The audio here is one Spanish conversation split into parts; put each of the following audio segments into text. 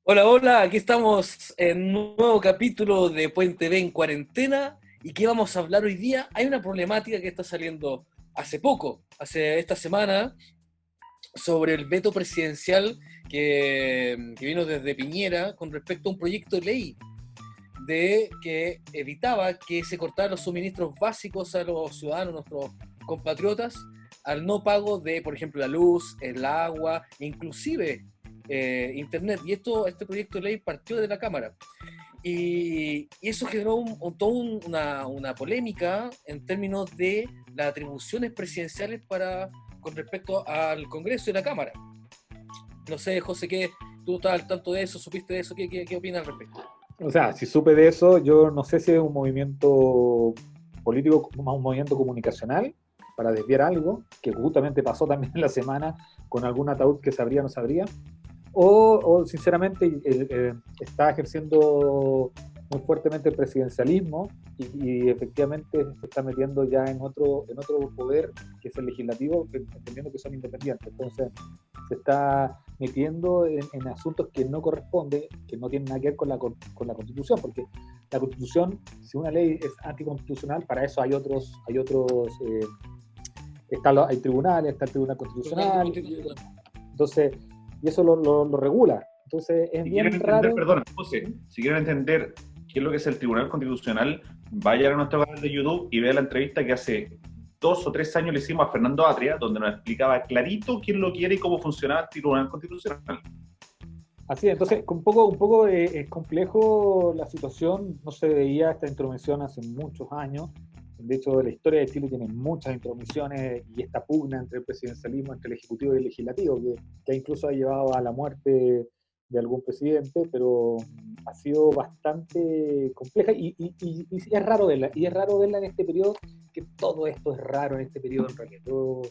Hola, hola, aquí estamos en un nuevo capítulo de Puente B en cuarentena. ¿Y qué vamos a hablar hoy día? Hay una problemática que está saliendo hace poco, hace esta semana, sobre el veto presidencial que vino desde Piñera con respecto a un proyecto de ley de que evitaba que se cortaran los suministros básicos a los ciudadanos, nuestros compatriotas, al no pago de, por ejemplo, la luz, el agua, inclusive internet. Y este proyecto de ley partió de la Cámara. Y eso generó una polémica en términos de las atribuciones presidenciales con respecto al Congreso y la Cámara. No sé, José, tú estás al tanto de eso, supiste de eso, ¿qué opinas al respecto? O sea, si supe de eso, yo no sé si es un movimiento político, más un movimiento comunicacional para desviar algo, que justamente pasó también en la semana con algún ataúd que sabría o no sabría, o sinceramente está ejerciendo muy fuertemente el presidencialismo y efectivamente se está metiendo ya en otro poder, que es el legislativo, entendiendo que son independientes. Entonces, se está metiendo en asuntos que no corresponden, que no tienen nada que ver con la Constitución, porque la Constitución, si una ley es anticonstitucional, para eso hay tribunales, está el Tribunal Constitucional, entonces, y eso lo regula. Entonces, es Si quieren bien entender, raro. perdón, José, si quieren entender qué es lo que es el Tribunal Constitucional, vayan a nuestro canal de YouTube y vean la entrevista que hace 2 o 3 años le hicimos a Fernando Atria, donde nos explicaba clarito quién lo quiere y cómo funcionaba el Tribunal Constitucional. Así es, entonces un poco es complejo la situación, no se veía esta intromisión hace muchos años. De hecho, la historia de Chile tiene muchas intromisiones y esta pugna entre el presidencialismo, entre el ejecutivo y el legislativo, que incluso ha llevado a la muerte de algún presidente, pero ha sido bastante compleja y es raro verla, y es raro verla en este periodo, que todo esto es raro en este periodo en realidad. Yo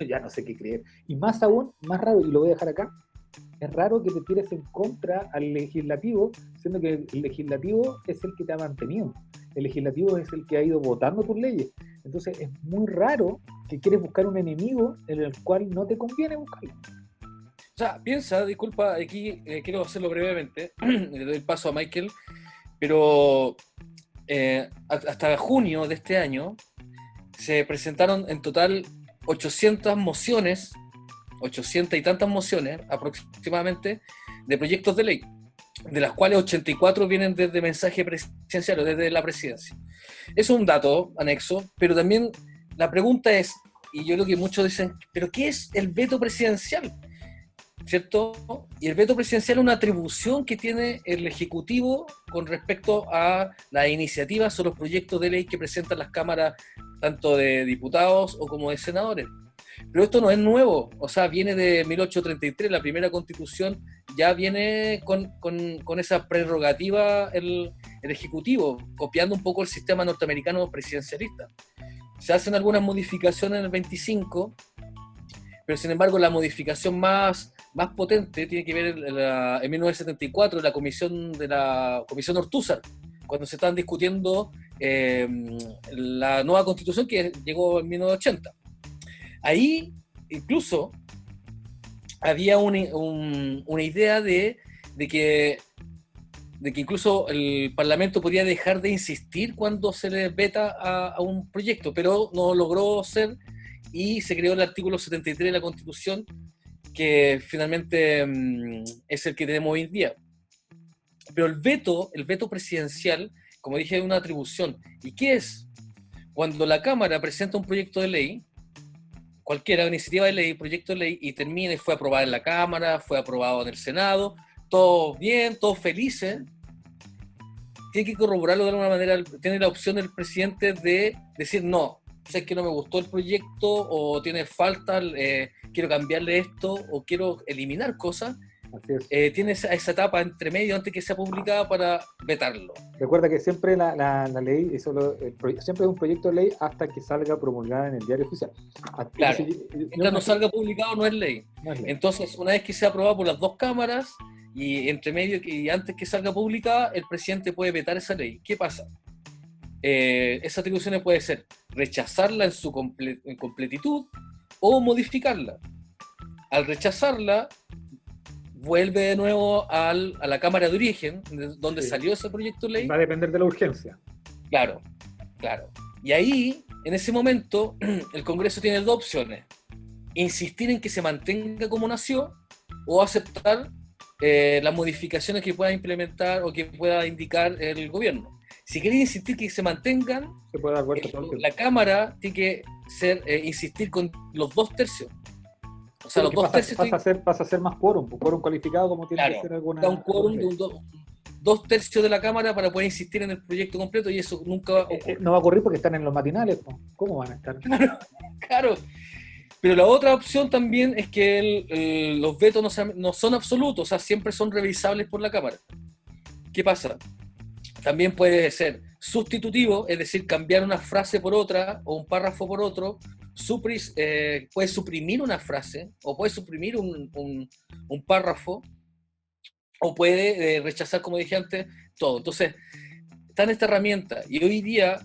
ya no sé qué creer. Y más aún, más raro, y lo voy a dejar acá, es raro que te tires en contra al legislativo, siendo que el legislativo es el que te ha mantenido. El legislativo es el que ha ido votando tus leyes. Entonces es muy raro que quieres buscar un enemigo en el cual no te conviene buscarlo. O sea, piensa, disculpa, aquí quiero hacerlo brevemente, le doy el paso a Michael, pero hasta junio de este año se presentaron en total 800 mociones, 800 y tantas mociones aproximadamente, de proyectos de ley, de las cuales 84 vienen desde mensaje presidencial o desde la presidencia. Es un dato anexo, pero también la pregunta es, y yo creo que muchos dicen, ¿pero qué es el veto presidencial? ¿Cierto? Y el veto presidencial es una atribución que tiene el Ejecutivo con respecto a las iniciativas o los proyectos de ley que presentan las cámaras, tanto de diputados o como de senadores. Pero esto no es nuevo, o sea, viene de 1833, la primera constitución ya viene con esa prerrogativa el Ejecutivo, copiando un poco el sistema norteamericano presidencialista. Se hacen algunas modificaciones en el 25, pero sin embargo la modificación más potente tiene que ver en 1974, la Comisión Ortúzar, cuando se están discutiendo la nueva constitución que llegó en 1980. Ahí incluso había una idea de que incluso el Parlamento podía dejar de insistir cuando se le veta a un proyecto, pero no logró ser, y se creó el artículo 73 de la Constitución, que finalmente es el que tenemos hoy en día. Pero el veto presidencial, como dije, es una atribución. ¿Y qué es? Cuando la Cámara presenta un proyecto de ley, cualquier iniciativa de ley, proyecto de ley, y termina y fue aprobada en la Cámara, fue aprobado en el Senado, todos bien, todos felices, tiene que corroborarlo de alguna manera, tiene la opción del presidente de decir no, sé que no me gustó el proyecto o tiene falta, quiero cambiarle esto o quiero eliminar cosas, Así es. tiene esa etapa entre medio antes que sea publicada para vetarlo. Recuerda que siempre la ley, siempre es un proyecto de ley hasta que salga promulgada en el diario oficial. Claro, Entonces, mientras no salga publicado no es ley. no es ley. Entonces, una vez que sea aprobada por las dos cámaras y entre medio y antes que salga publicada, el presidente puede vetar esa ley. ¿Qué pasa? Esas atribuciones puede ser rechazarla en su completitud o modificarla. Al rechazarla, vuelve de nuevo a la Cámara de Origen, donde Sí. salió ese proyecto de ley. Va a depender de la urgencia. Claro, claro. Y ahí, en ese momento, el Congreso tiene dos opciones. Insistir en que se mantenga como nació o aceptar las modificaciones que pueda implementar o que pueda indicar el gobierno. Si quieren insistir que se mantengan, Se puede dar vuelta todo el tiempo. la Cámara tiene que insistir con los 2 tercios. O sea, los Porque 2 tercios pasa a ser más quórum, pues, quórum cualificado como tiene Claro, que ser alguna. da un quórum de 2 tercios de la Cámara para poder insistir en el proyecto completo y eso nunca ocurre. No va a ocurrir porque están en los matinales, pues. ¿Cómo van a estar? Claro. Pero la otra opción también es que los vetos no son absolutos, o sea, siempre son revisables por la Cámara. ¿Qué pasa? También puede ser sustitutivo, es decir, cambiar una frase por otra o un párrafo por otro. Puede suprimir una frase o puede suprimir un párrafo o puede rechazar, como dije antes, todo. Entonces, está en esta herramienta y hoy día,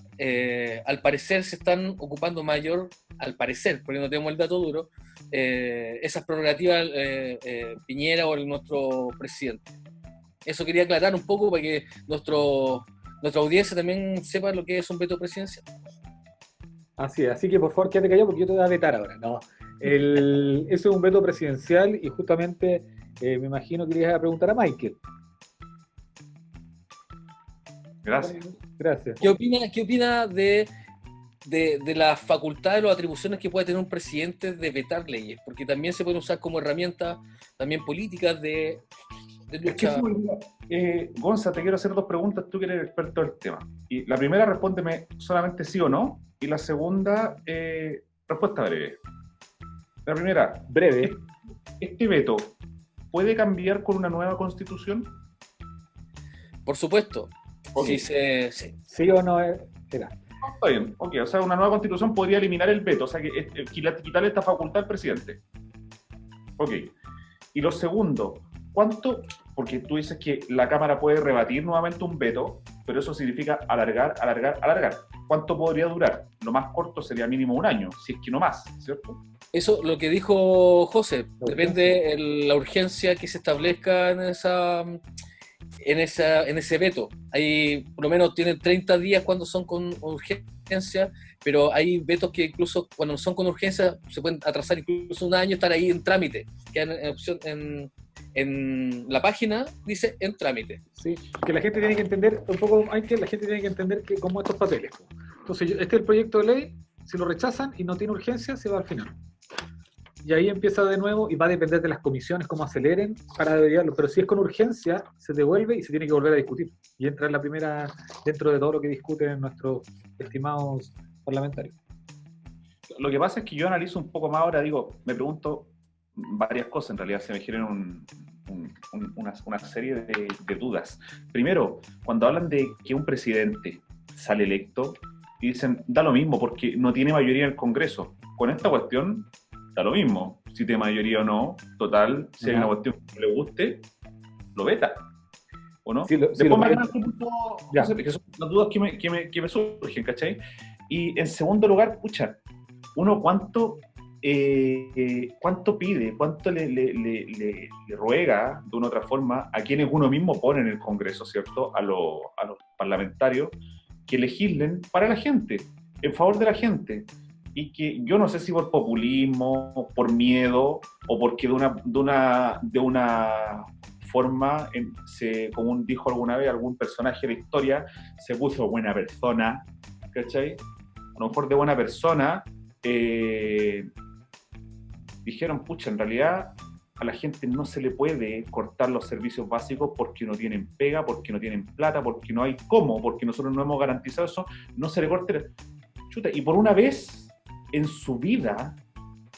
al parecer, se están ocupando mayor, al parecer, porque no tenemos el dato duro, esas prerrogativas Piñera o nuestro presidente. Eso quería aclarar un poco para que nuestra audiencia también sepa lo que es un veto presidencial. Así es, así que por favor quédate callado porque yo te voy a vetar ahora. No. Eso es un veto presidencial y justamente me imagino que le ibas a preguntar a Michael. Gracias. Gracias. ¿Qué opina de las facultades o atribuciones que puede tener un presidente de vetar leyes? Porque también se pueden usar como herramientas también políticas de Es que lucha. Gonza, te quiero hacer 2 preguntas, tú que eres experto del tema. Y la primera, respóndeme solamente sí o no. Y la segunda, respuesta breve. La primera, Breve. ¿este veto puede cambiar con una nueva constitución? Por supuesto. Ok. Sí. ¿Sí o no? Era. Está bien, ok. O sea, una nueva constitución podría eliminar el veto, o sea, quitarle esta facultad al presidente. Ok. Y lo segundo, ¿cuánto? Porque tú dices que la Cámara puede rebatir nuevamente un veto, pero eso significa alargar. ¿Cuánto podría durar? Lo más corto sería mínimo 1 año, si es que no más, ¿cierto? Eso, lo que dijo José, depende de la urgencia que se establezca en ese veto. Hay, por lo menos tienen 30 días cuando son con urgencia, pero hay vetos que incluso cuando son con urgencia se pueden atrasar incluso 1 año, estar ahí en trámite. Quedan en opción en la página, dice en trámite. Sí, que la gente tiene que entender un poco, la gente tiene que entender que como estos papeles. Entonces, este es el proyecto de ley, si lo rechazan y no tiene urgencia, se va al final. Y ahí empieza de nuevo y va a depender de las comisiones cómo aceleren para deberíarlo. Pero si es con urgencia, se devuelve y se tiene que volver a discutir. Y entra en la primera, dentro de todo lo que discuten nuestros estimados parlamentarios. Lo que pasa es que yo analizo un poco más ahora, me pregunto varias cosas, en realidad se me generan una serie de dudas. Primero, cuando hablan de que un presidente sale electo y dicen, da lo mismo porque no tiene mayoría en el Congreso. Con esta cuestión, da lo mismo. Si tiene mayoría o no, total, si hay una cuestión que no le guste, lo veta. ¿O no? Sí, Después lo me veta. quedan que son las dudas que me surgen, ¿cachai? Y en segundo lugar, pucha, uno cuánto pide, cuánto le ruega, de una u otra forma, a quienes uno mismo pone en el Congreso, ¿cierto? A los parlamentarios, que legislen para la gente, en favor de la gente. Y que yo no sé si por populismo, por miedo, o porque de una forma, como dijo alguna vez algún personaje de la historia, se puso buena persona, ¿cachai? A lo mejor de buena persona, dijeron, pucha, en realidad a la gente no se le puede cortar los servicios básicos porque no tienen pega, porque no tienen plata, porque no hay cómo, porque nosotros no hemos garantizado eso, no se le corte. Chuta, y por una vez en su vida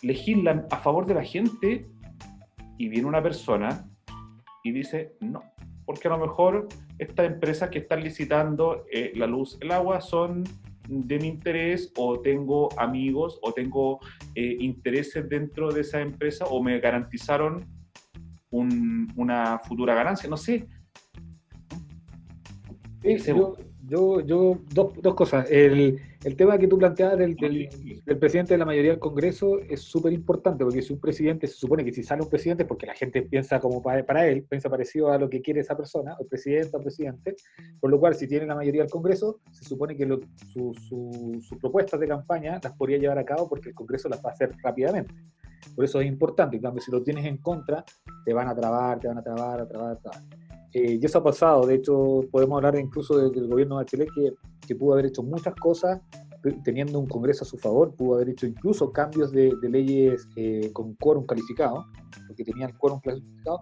legislan a favor de la gente y viene una persona y dice no, porque a lo mejor estas empresas que están licitando la luz, el agua son de mi interés, o tengo amigos, o tengo intereses dentro de esa empresa, o me garantizaron una futura ganancia, no sé. Sí, dos cosas. El tema que tú planteabas del presidente de la mayoría del Congreso es súper importante, porque si un presidente, se supone que si sale un presidente, porque la gente piensa como para él, piensa parecido a lo que quiere esa persona, o presidente o presidente, por lo cual si tiene la mayoría del Congreso, se supone que sus propuestas de campaña las podría llevar a cabo porque el Congreso las va a hacer rápidamente. Por eso es importante. En cambio, si lo tienes en contra, te van a trabar. Y eso ha pasado. De hecho, podemos hablar incluso del gobierno de Bachelet que pudo haber hecho muchas cosas teniendo un Congreso a su favor, pudo haber hecho incluso cambios de leyes con quórum calificado, porque tenían quórum calificado,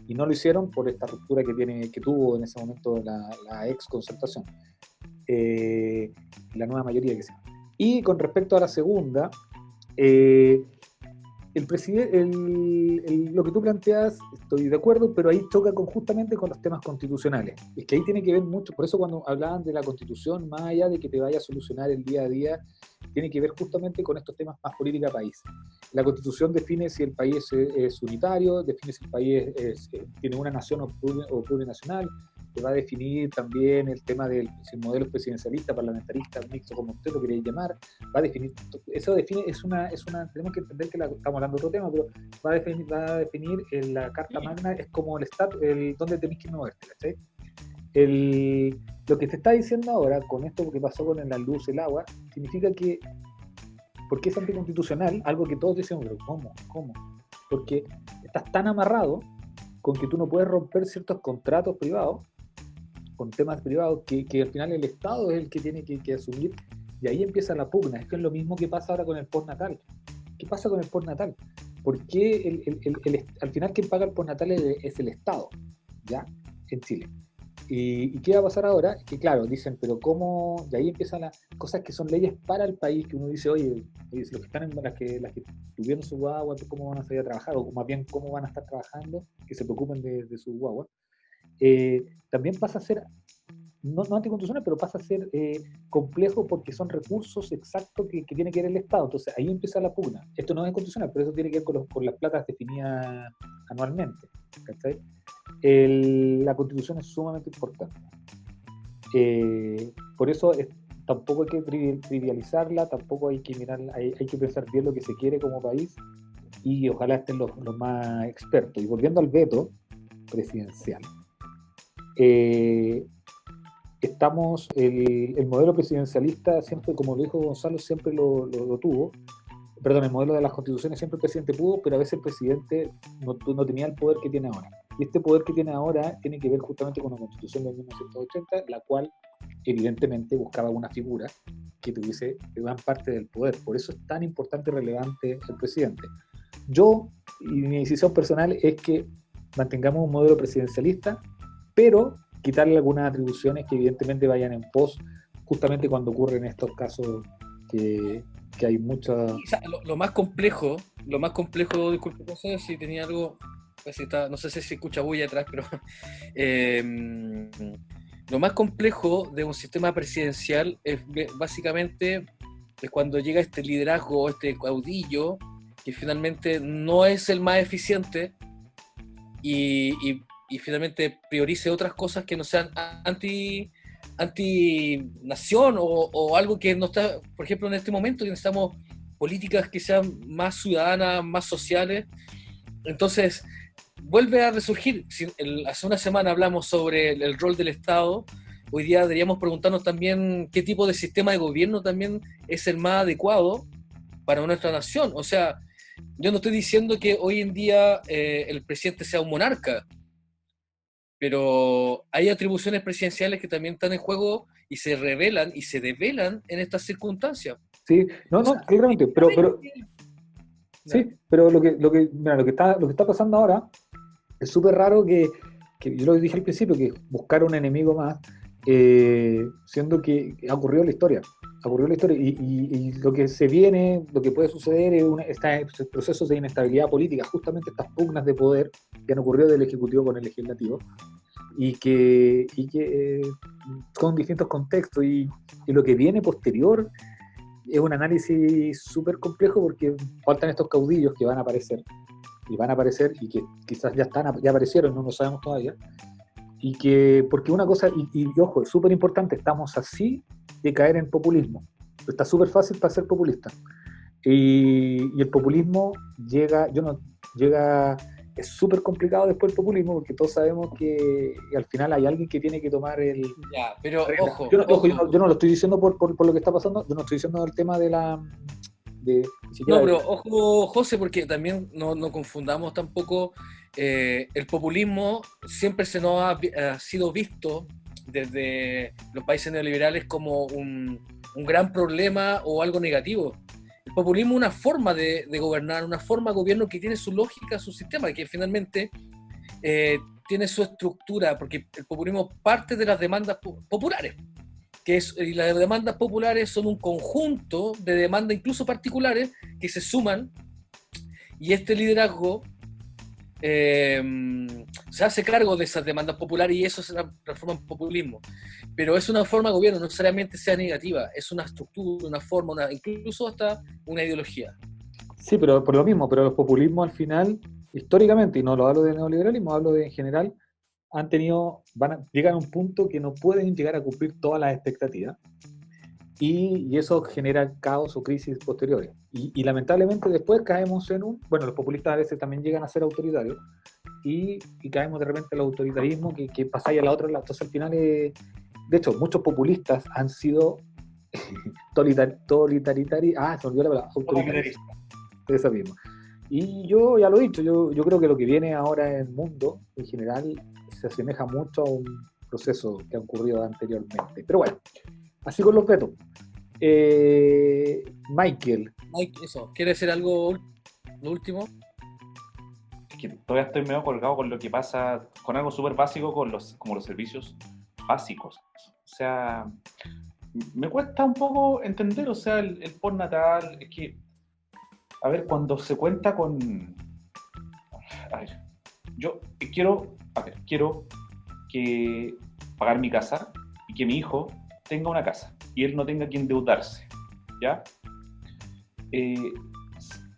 y no lo hicieron por esta ruptura que tuvo en ese momento la ex concertación, la nueva mayoría que se llama. Y con respecto a la segunda, lo que tú planteas, estoy de acuerdo, pero ahí choca justamente con los temas constitucionales. Es que ahí tiene que ver mucho, por eso cuando hablaban de la Constitución, más allá de que te vaya a solucionar el día a día, tiene que ver justamente con estos temas más política país. La Constitución define si el país es unitario, define si el país tiene una nación o plurinacional, te va a definir también el tema del modelo presidencialista, parlamentarista, mixto, como usted lo queréis llamar, va a definir, eso define, tenemos que entender que estamos hablando de otro tema, pero va a definir la Carta Magna, es como el estatus, donde tenéis que moverte, ¿cachai? Lo que te está diciendo ahora, con esto que pasó con la luz, el agua, significa que, porque es anticonstitucional, algo que todos decimos, pero ¿cómo? Porque estás tan amarrado con que tú no puedes romper ciertos contratos privados, con temas privados, que al final el Estado es el que tiene que asumir, y ahí empieza la pugna. Es que es lo mismo que pasa ahora con el postnatal. ¿Qué pasa con el postnatal? Porque al final quien paga el postnatal es el Estado, ¿ya? En Chile. ¿Y qué va a pasar ahora? Que claro, dicen, pero ¿cómo? Y ahí empiezan las cosas que son leyes para el país, que uno dice, oye si los que están las que tuvieron su guagua, ¿cómo van a salir a trabajar? O más bien, ¿cómo van a estar trabajando? Que se preocupen de su guagua. También pasa a ser, no anticonstitucional, pero pasa a ser complejo porque son recursos exactos que tiene que ver el Estado. Entonces ahí empieza la pugna. Esto no es constitucional, pero eso tiene que ver con las platas definidas anualmente. ¿Cachai? La Constitución es sumamente importante. Por eso tampoco hay que trivializarla, tampoco hay que mirarla, hay que pensar bien lo que se quiere como país y ojalá estén los más expertos. Y volviendo al veto presidencial, estamos, el modelo presidencialista siempre, como lo dijo Gonzalo, siempre lo tuvo. Perdón, el modelo de las constituciones siempre el presidente pudo, pero a veces el presidente no tenía el poder que tiene ahora. Y este poder que tiene ahora tiene que ver justamente con la Constitución de 1980, la cual evidentemente buscaba una figura que tuviese gran parte del poder. Por eso es tan importante y relevante el presidente. Y mi decisión personal es que mantengamos un modelo presidencialista, pero quitarle algunas atribuciones que evidentemente vayan en pos, justamente cuando ocurren estos casos que hay mucha... O sea, lo más complejo, disculpe, no sé si tenía algo, no sé si se escucha bulla atrás, pero lo más complejo de un sistema presidencial es básicamente es cuando llega este liderazgo, este caudillo, que finalmente no es el más eficiente y finalmente priorice otras cosas que no sean anti-nación o algo que no está, por ejemplo, en este momento que necesitamos políticas que sean más ciudadanas, más sociales. Entonces, vuelve a resurgir. Hace una semana hablamos sobre el rol del Estado. Hoy día deberíamos preguntarnos también qué tipo de sistema de gobierno también es el más adecuado para nuestra nación. O sea, yo no estoy diciendo que hoy en día el presidente sea un monarca, pero hay atribuciones presidenciales que también están en juego y se revelan y se develan en estas circunstancias. Sí, claramente, pero sí, pero lo que está pasando ahora es súper raro que yo lo dije al principio, que buscar un enemigo más, siendo que ha ocurrido en la historia. Y lo que se viene, lo que puede suceder es estos procesos de inestabilidad política, justamente estas pugnas de poder que han ocurrido del Ejecutivo con el Legislativo, y que con distintos contextos, y lo que viene posterior es un análisis súper complejo porque faltan estos caudillos que van a aparecer y que quizás ya aparecieron, no lo sabemos todavía, Y que, porque una cosa, y ojo, es súper importante, estamos así de caer en populismo. Está súper fácil para ser populista. Y el populismo llega, es súper complicado después el populismo, porque todos sabemos que al final hay alguien que tiene que tomar Ya, pero regla. ojo, Yo no lo estoy diciendo por lo que está pasando, yo no estoy diciendo el tema ni siquiera no, pero ojo, José, porque también no confundamos tampoco, el populismo siempre se nos ha sido visto desde los países neoliberales como un gran problema o algo negativo. El populismo es una forma de gobernar, una forma de gobierno que tiene su lógica, su sistema, que finalmente tiene su estructura, porque el populismo parte de las demandas populares. Y las demandas populares son un conjunto de demandas incluso particulares que se suman, y este liderazgo se hace cargo de esas demandas populares y eso se transforma en populismo. Pero es una forma de gobierno, no necesariamente sea negativa, es una estructura, una forma, incluso hasta una ideología. Sí, pero por lo mismo, pero los populismos al final, históricamente, y no lo hablo de neoliberalismo, hablo de en general, llegan a un punto que no pueden llegar a cumplir todas las expectativas y eso genera caos o crisis posteriores. Y lamentablemente después caemos bueno, los populistas a veces también llegan a ser autoritarios y caemos de repente al autoritarismo que pasáis a la otra, entonces al final de hecho, muchos populistas han sido totalitarios, se me olvidó la palabra, autoritarios. Esa misma. Y yo ya lo he dicho, yo creo que lo que viene ahora en el mundo, en general, se asemeja mucho a un proceso que ha ocurrido anteriormente. Pero bueno, así con los vetos. Michael. Mike, eso, ¿quiere decir algo lo último? Es que todavía estoy medio colgado con lo que pasa, con algo súper básico como los servicios básicos. O sea, me cuesta un poco entender, o sea, el postnatal, es que, a ver, cuando se cuenta con... A ver, yo quiero que pagar mi casa y que mi hijo tenga una casa y él no tenga que endeudarse, ¿ya?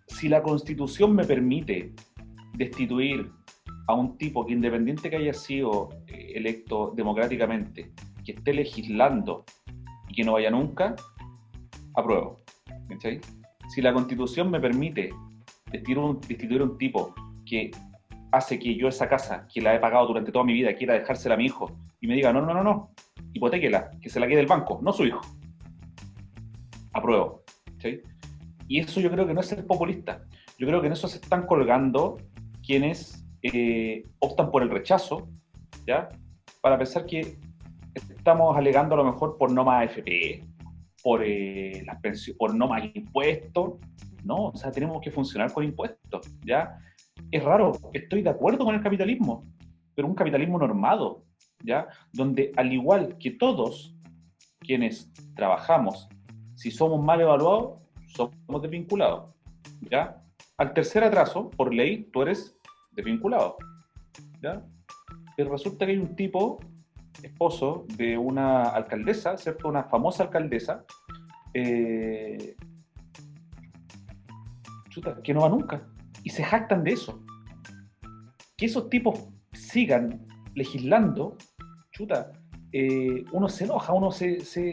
Si la Constitución me permite destituir a un tipo que, independiente que haya sido electo democráticamente, que esté legislando y que no vaya nunca, apruebo. ¿Cachai? Si la Constitución me permite destituir a un tipo que hace que yo esa casa, que la he pagado durante toda mi vida, quiera dejársela a mi hijo, y me diga, no, hipotéquela, que se la quede el banco, no su hijo, apruebo. ¿Sí? Y eso yo creo que no es ser populista. Yo creo que en eso se están colgando quienes optan por el rechazo, ¿ya? Para pensar que estamos alegando a lo mejor por no más AFP, por las pensiones, por no más impuestos. No, o sea, tenemos que funcionar con impuestos, ¿ya? Es raro, estoy de acuerdo con el capitalismo, pero un capitalismo normado, ¿ya? Donde, al igual que todos quienes trabajamos, si somos mal evaluados, somos desvinculados, ¿ya? Al tercer atraso, por ley, tú eres desvinculado, ¿ya? Pero resulta que hay un tipo, esposo de una alcaldesa, ¿cierto? Una famosa alcaldesa, que no va nunca, y se jactan de eso. Que esos tipos sigan legislando, uno se enoja,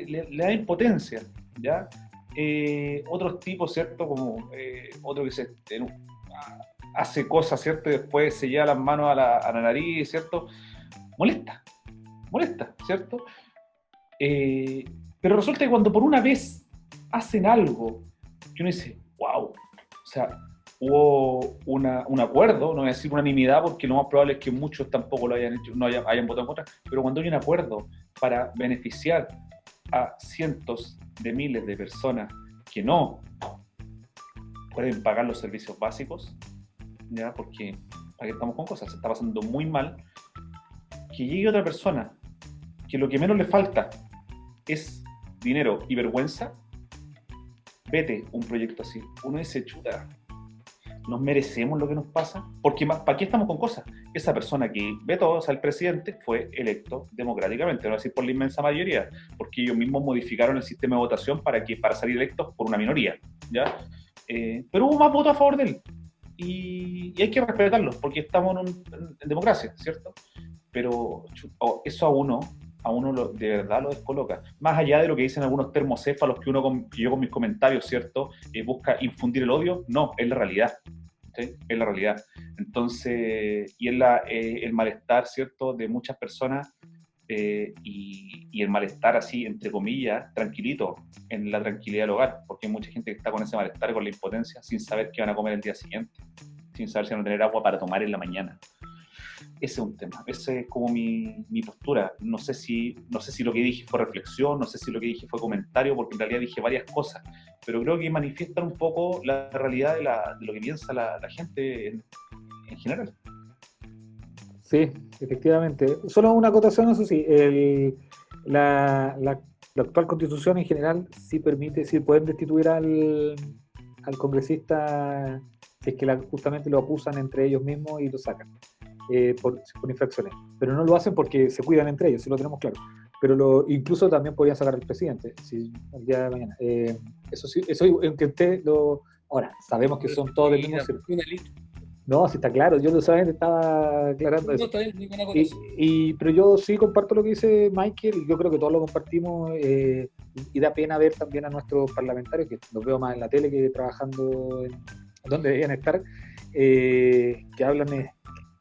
le da impotencia, ¿ya? Otros tipos, ¿cierto? Como otro que hace cosas, ¿cierto? Y después se lleva las manos a la nariz, ¿cierto? Molesta, ¿cierto? Pero resulta que cuando por una vez hacen algo que uno dice, wow, o sea, hubo un acuerdo, no voy a decir unanimidad porque lo más probable es que muchos tampoco lo hayan hecho, hayan votado en contra, pero cuando hay un acuerdo para beneficiar a cientos de miles de personas que no pueden pagar los servicios básicos, ¿ya? Porque aquí estamos con cosas, se está pasando muy mal, que llegue otra persona que lo que menos le falta es dinero y vergüenza, vete un proyecto así. Uno dice, ¿nos merecemos lo que nos pasa? Porque ¿para qué estamos con cosas? Esa persona que vetó, o sea, el presidente, fue electo democráticamente, no voy a decir por la inmensa mayoría, porque ellos mismos modificaron el sistema de votación para salir electos por una minoría, ¿ya? Pero hubo más votos a favor de él. Y hay que respetarlo, porque estamos en democracia, ¿cierto? pero eso a uno de verdad lo descoloca. Más allá de lo que dicen algunos termocéfalos que yo con mis comentarios, ¿cierto? Busca infundir el odio, no, es la realidad. ¿Sí? Es la realidad. Entonces, y es el malestar, ¿cierto?, de muchas personas y el malestar así, entre comillas, tranquilito, en la tranquilidad del hogar, porque hay mucha gente que está con ese malestar, con la impotencia, sin saber qué van a comer el día siguiente, sin saber si van a tener agua para tomar en la mañana. Ese es un tema, esa es como mi postura. No sé si lo que dije fue reflexión, no sé si lo que dije fue comentario, porque en realidad dije varias cosas, pero creo que manifiestan un poco la realidad de lo que piensa la gente en general. Sí, efectivamente. Solo una acotación, eso sí, la actual constitución en general sí permite, sí pueden destituir al congresista si es que justamente lo acusan entre ellos mismos y lo sacan por infracciones. Pero no lo hacen porque se cuidan entre ellos, si lo tenemos claro. Pero incluso también podrían sacar al presidente si, el día de mañana. Eso sí, eso aunque usted lo... Ahora, sabemos que son todos del mismo círculo. No, sí está claro, yo solamente estaba aclarando eso. Pero yo sí comparto lo que dice Michael, y yo creo que todos lo compartimos, y da pena ver también a nuestros parlamentarios, que los veo más en la tele que trabajando donde deberían estar, que hablan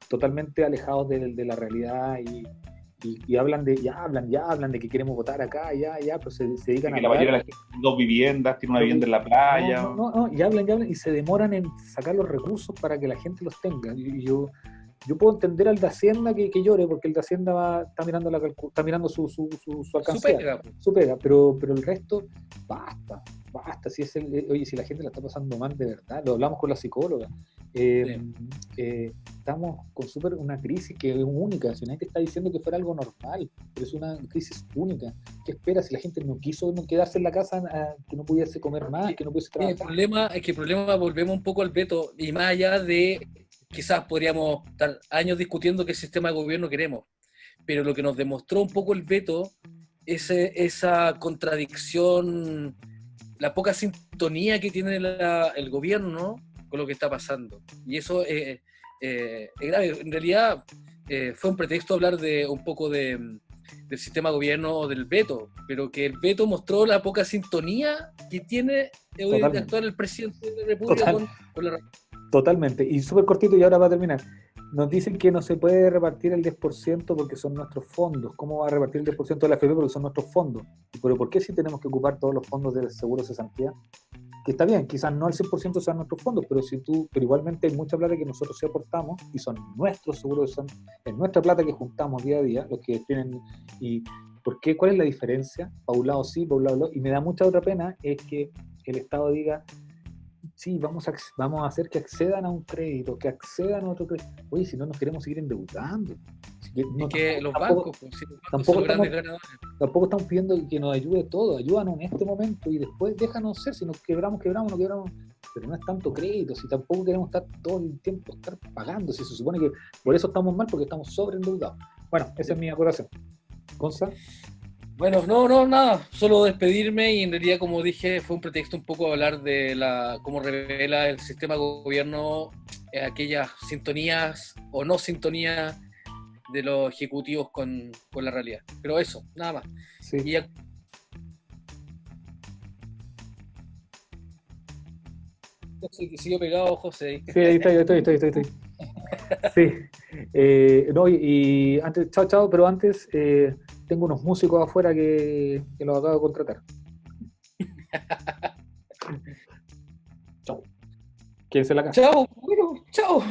totalmente alejados de la realidad y hablan de que queremos votar acá, pero se dedican a que la mayoría de la gente tiene 2 viviendas, tiene una vivienda en la playa. No, y hablan y se demoran en sacar los recursos para que la gente los tenga. Yo puedo entender al de Hacienda que llore, porque el de Hacienda está mirando su alcancía, su pega, pero el resto, basta. Oye, si la gente la está pasando mal de verdad, lo hablamos con la psicóloga. Estamos con una crisis que es única. Si nadie te está diciendo que fuera algo normal, pero es una crisis única. ¿Qué esperas si la gente no quiso quedarse en la casa, que no pudiese comer más, que no pudiese trabajar? El problema, volvemos un poco al veto, y más allá de, quizás podríamos estar años discutiendo qué sistema de gobierno queremos, pero lo que nos demostró un poco el veto es esa contradicción, la poca sintonía que tiene el gobierno con lo que está pasando. Y eso es grave. En realidad fue un pretexto hablar de un poco del sistema de gobierno o del veto, pero que el veto mostró la poca sintonía que tiene hoy de actuar el presidente de la República con la... Totalmente. Y súper cortito, y ahora va a terminar. Nos dicen que no se puede repartir el 10% porque son nuestros fondos. ¿Cómo va a repartir el 10% de la AFP? Porque son nuestros fondos. ¿Pero por qué si tenemos que ocupar todos los fondos del seguro de cesantía? Que está bien, quizás no al 100% sean nuestros fondos, pero igualmente hay mucha plata que nosotros sí aportamos y son nuestros seguros, es nuestra plata que juntamos día a día, los que tienen. ¿Y por qué? ¿Cuál es la diferencia? Para un lado sí, para un lado no. Y me da mucha otra pena es que el Estado diga: sí, vamos a hacer que accedan a un crédito, que accedan a otro crédito. Oye, si no nos queremos seguir endeudando. Los bancos son grandes ganadores. Tampoco estamos pidiendo que nos ayude todo, ayúdanos en este momento y después déjanos ser, si nos quebramos, no quebramos. Pero no es tanto crédito, si tampoco queremos estar todo el tiempo pagando, si se supone que por eso estamos mal, porque estamos sobreendeudados. Bueno, esa es mi aportación. ¿Gonza? Bueno, no, nada, solo despedirme, y en realidad, como dije, fue un pretexto un poco hablar de cómo revela el sistema de gobierno aquellas sintonías o no sintonías de los ejecutivos con la realidad. Pero eso, nada más. Sí. Sigo pegado, José. Sí, ahí estoy. Sí. No, y antes, chao, pero antes tengo unos músicos afuera que los acabo de contratar. Chao. Quédense en la casa. Chao.